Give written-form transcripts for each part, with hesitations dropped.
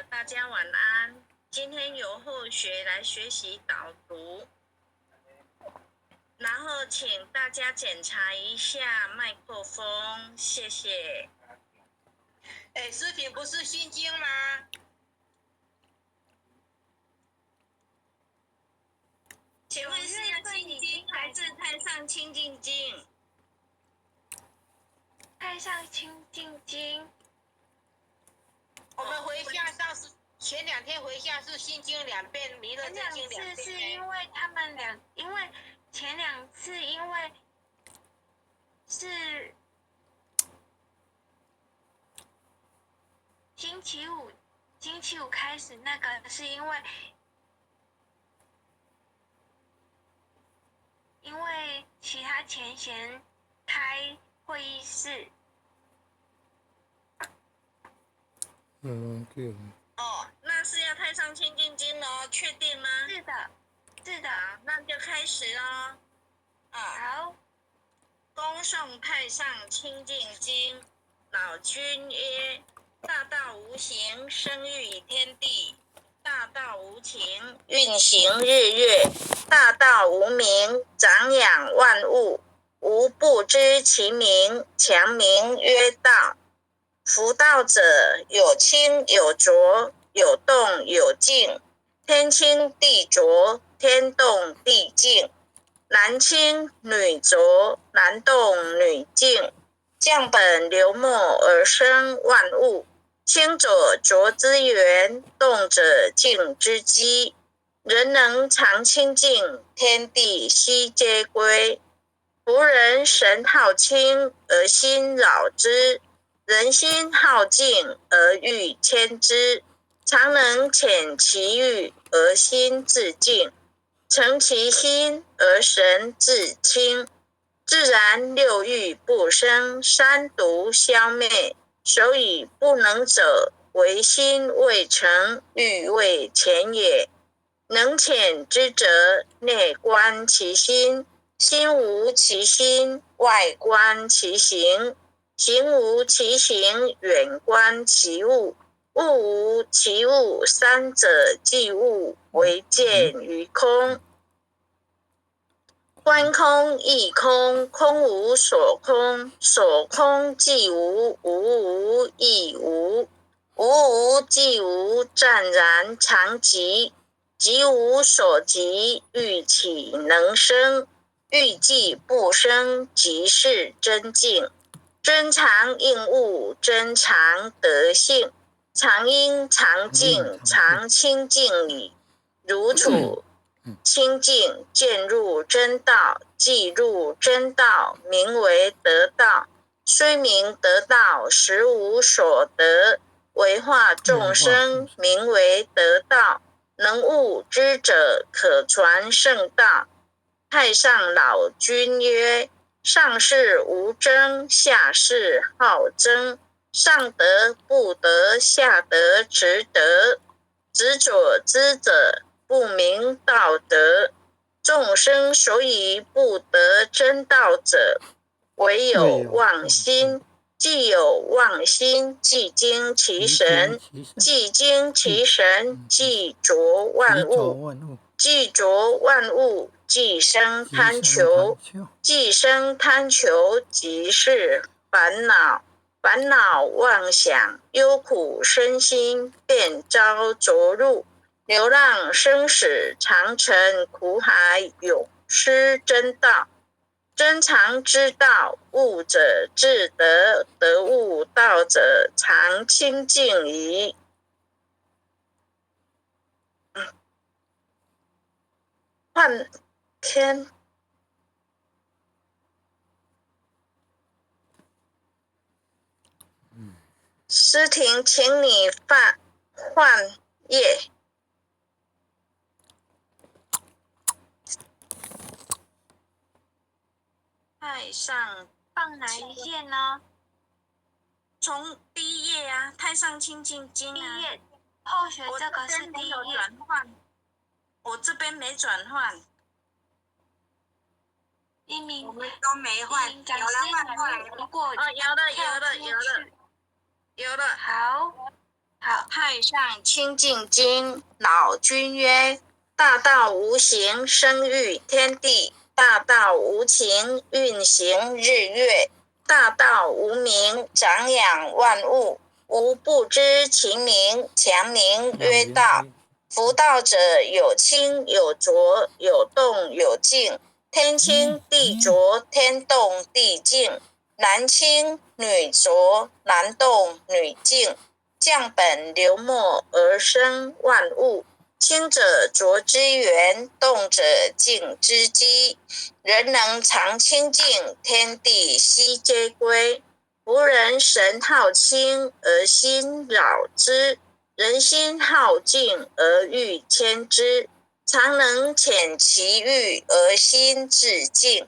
大家晚安。今天由后学来学习导读，然后请大家检查一下麦克风，谢谢。诗婷不是心经吗？请问是要心经还是太上清净经？太上清净经。我们回向上是前2天回向是心经2遍，弥勒真经2遍。前2次是因为他们因为前2次因为是星期五开始那个是因为其他前贤开会议室。那是要太上清净经哦，确定吗？是的。好，那就开始哦。好。恭诵太上清净经，老君曰：大道无形，生育以天地；大道无情，运行日月；大道无名，长养万物。吾不知其名，强名曰道。夫道者，有清有浊，有动有静。天清地浊，天动地静。男清女浊，男动女静。降本流末而生万物。清者浊之源，动者静之基。人能常清净，天地悉皆归。夫人神好清而心扰之，人心好静而欲牵之。常能遣其欲而心自静，诚其心而神自清。自然6欲不生，3毒消灭。所以不能者，为心未成，欲未前也。能遣之则，内观其心，心无其心，外观其行。行无其行，远观其物。物无其物，三者即物，唯见于空。观空亦空，空无所空，所空即无，无无亦无。无无即无，湛然常寂。即无所即，欲起能生。欲既不生，即是真静。真常应物，真常得性。常因常静，常清净矣。如处清净，渐入真道，既入真道，名为得道。虽名得道，实无所得。为化众生，名为得道。能悟之者，可传圣道。太上老君曰：上士无争，下士好争。上德不德，下德直德。执左之者，不明道德。众生所以不得真道者，唯有妄心。既有妄心，即惊其神；既惊其神，即浊万物。既浊万物，即生贪求。既生贪求，即是烦恼。烦恼妄想，忧苦身心，便遭着入。流浪生死，常沉苦海，永失真道。真常之道，悟者自得，得悟道者常清净矣。换篇。诗婷，请你换页。太上放哪一页呢？从第1页啊，太上清净经啊。第1页，后学这个是第1页。我这边没转换。一名我们都没换，有讲了换过来师如果哦，有了。好，太上清净经，老君曰：大道无形，生育天地；大道无情，运行日月；大道无名，长养万物。吾不知其名，强名曰道。夫道者，有清有浊，有动有静。天清地浊，天动地静。男清女浊，男动女静。降本流末而生万物，清者浊之源，动者静之基。人能常清净，天地悉皆归。夫人神好清而心扰之，人心好静而欲牵之。常能遣其欲而心自静，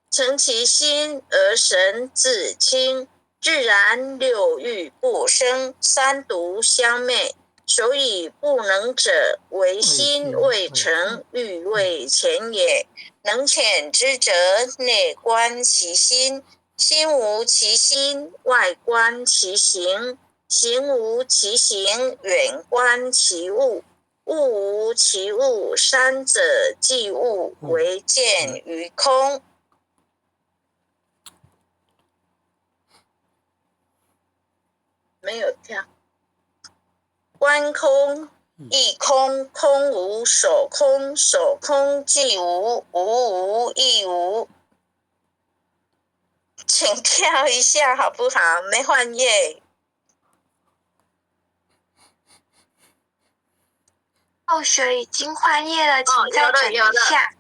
诚其心而神自清。自然六欲不生，三毒相灭。所以不能者，为心未成，欲未前也。能遣之者，内观其心，心无其心，外观其行，行无其行，远观其物。物无其物，三者即物，唯见于空。没有跳。观空亦空，空无所空，所空即无，无无亦无。请跳一下好不好？没换页。后学已经换页了，请再整一下。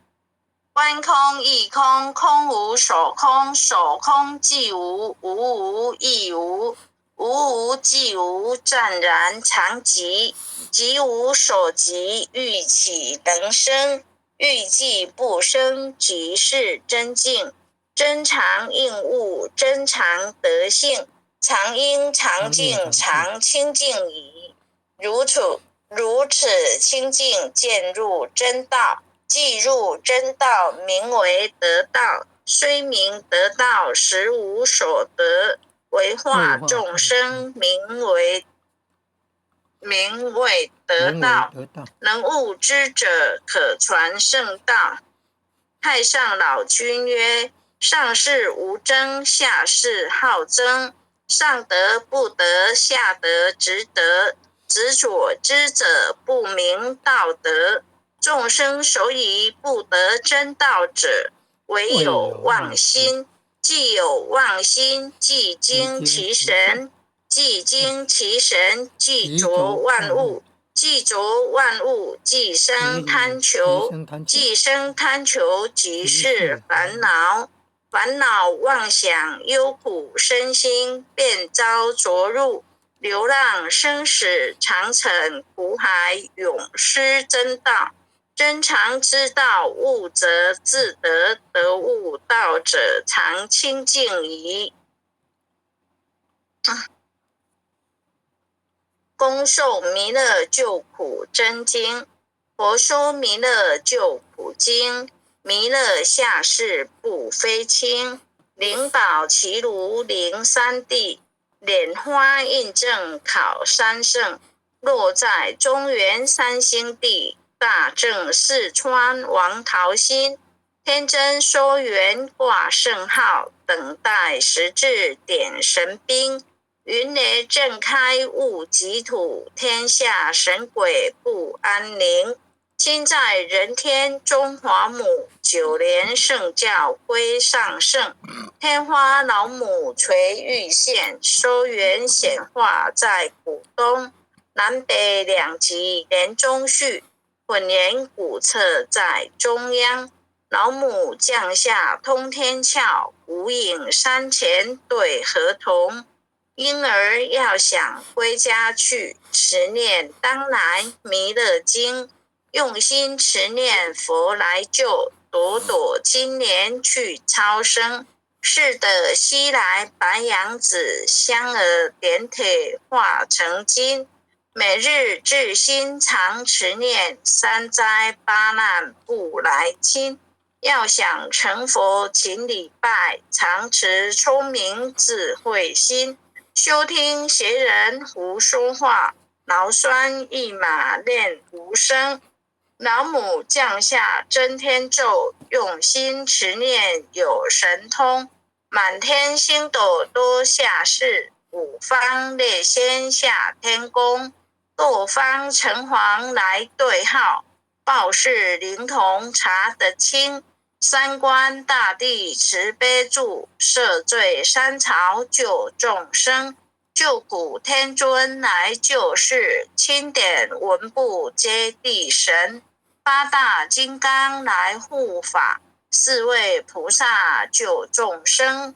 观空亦空，空无所空，所空即无，无无亦无。无无即无，湛然常寂。即无所即，欲起能生。欲既不生，即是真静。真常应物，真常得性。常应常静，常清净矣。如此清净，渐入真道。既入真道，名为得道。虽名得道，实无所得。为化众生，名为得道。能悟之者，可传圣道。太上老君曰：上士无争，下士好争。上德不德，下德直德。执左之者，不明道德。众生所以不得真道者，唯有妄心。既有妄心，即惊其神；既惊其神，即着万物；既着万物，即生贪求；既生贪求，即是烦恼。烦恼妄想，忧苦身心，便遭着入，流浪生死，常成苦海，永失真道。真常之道，悟则自得，得悟道者，常清净矣。公受弥勒救苦真经。佛说弥勒救苦经，弥勒下世不非轻。灵宝齐如灵三地，莲花印证考三圣。落在中原三星地，大正四川王桃心。天真说缘挂圣号，等待时至点神兵。云雷震开雾极土，天下神鬼不安宁。今在人天中华母，九莲圣教归上圣。天花老母垂玉线，收缘显化在古东。南北两极连中续，混言古册在中央。老母降下通天窍，无影山前对河童。婴儿要想归家去，持念当来弥勒经。用心持念佛来救，朵朵金莲去超生。是的西来白杨子，香儿点腿化成金。每日至心常持念，三灾八难不来侵。要想成佛，勤礼拜，常持聪明智慧心，休听邪人胡说话，劳酸一马练无声。老母降下真天咒，用心持念有神通，满天星斗多下士，五方列仙下天宫，各方城隍来对号，报事灵童查得清，三官大帝慈悲助，赦罪三朝救众生，救苦天尊来救世，钦点文部接地神，八大金刚来护法，四位菩萨救众生。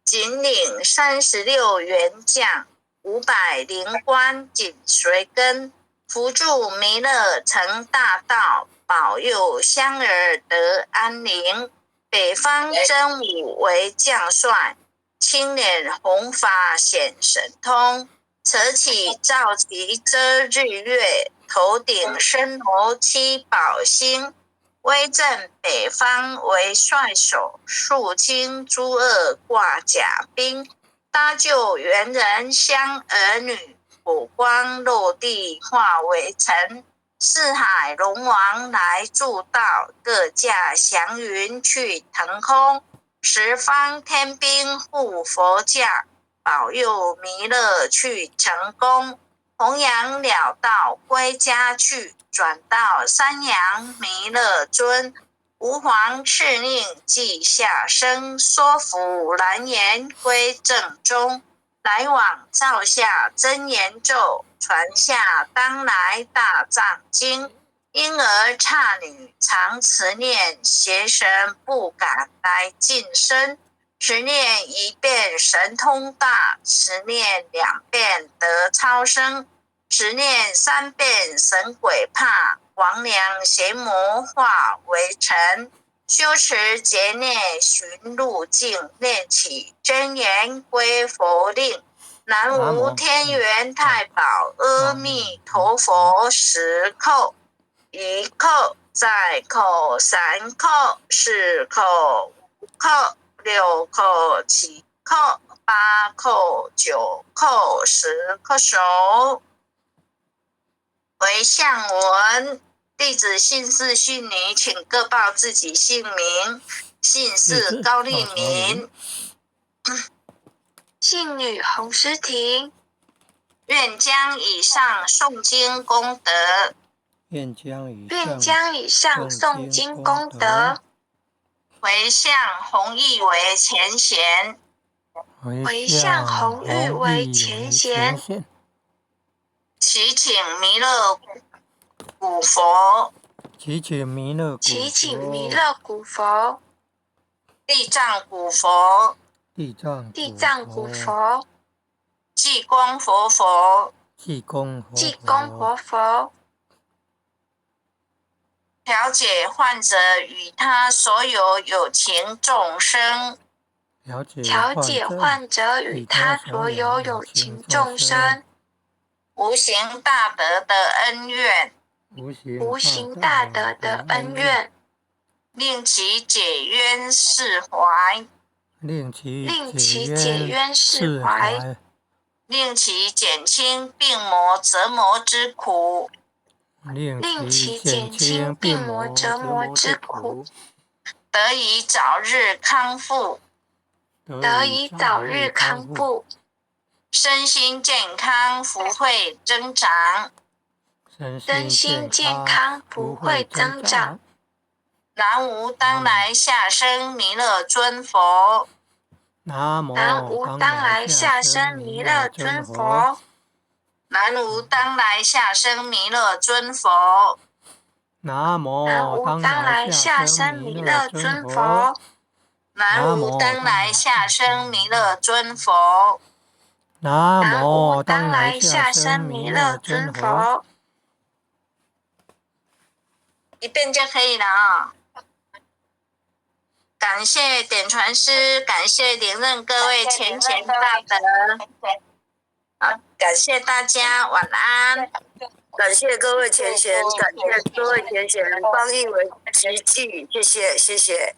仅领36员将，500灵官紧随跟，扶助弥勒成大道，保佑香儿得安宁。北方真武为将帅，青脸红发显神通，扯起罩旗遮日月，头顶身罗七宝星，威震北方为帅首，肃清诸恶挂甲兵，搭救猿人香儿女，火光落地化为尘。四海龙王来助道，各驾祥云去腾空，十方天兵护佛驾，保佑弥勒去成功。弘扬了道归家去，转到山阳弥勒尊，吾皇敕令记下生，说服蓝颜归正中，来往照下真言咒，传下当来大藏经。婴儿刹女常持念，邪神不敢来近身。持念1遍神通大，持念2遍得超生，持念3遍神鬼怕，魍魉邪魔化为尘。修持劫念寻路径，念起真言归佛令。南无天元太保阿弥陀佛，10叩，1叩，再叩，3叩，4叩，5叩，6叩，7叩，8叩，9叩，10叩首。为相文，弟子姓氏姓名，请各报自己姓名。姓氏高丽明，姓女洪诗婷，愿将以上诵经功德，愿将以上诵经功德，回向弘毅为前贤，回向弘毅为前贤，祈请弥勒古佛，祈请弥勒古佛，地藏古佛，地藏古佛，济公活佛，济公活佛，调解患者与他所有有情众生，调解患者与他所有有情众生，无形大德的恩怨，令其解冤释怀，令其解冤释怀，令其减轻病魔折磨之苦，令其减轻病魔折磨之苦，得以早日康复，身心健康，福慧增长，南无当来下生弥勒尊佛，南无当来下生弥勒尊佛，南无当来下生弥勒尊佛，南无当来下生弥勒尊佛，南无当来下生弥勒尊佛，南无当来下生弥勒尊佛。一遍就可以了啊！感谢点传师，感谢连任各位前贤大德。好，感谢大家，晚安。感谢各位前贤，感谢各位前贤翻译为奇迹，谢谢谢谢。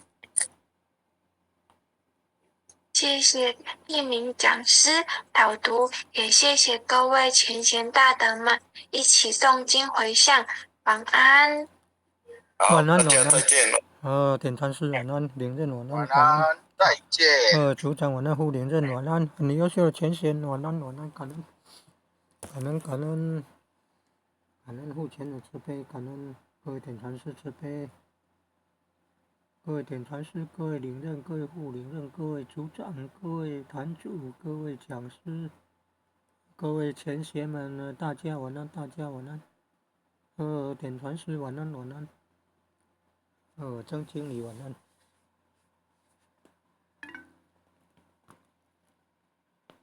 谢谢一名讲师导读，也谢谢各位前贤大德们一起诵经回向，晚安。好，晚安大家再见。点禅师晚安，领任晚安，晚感恩。安，再见。组长晚安，护领任晚安，很优秀的前贤晚安晚安，感恩护前的慈悲，感恩各位点禅师慈悲，各位点禅师，各位领任，各位护领任，各位组长，各位坛主，各位讲师，各位前贤们，大家晚安，大家晚安。点禅师晚安晚安。曾经理晚安。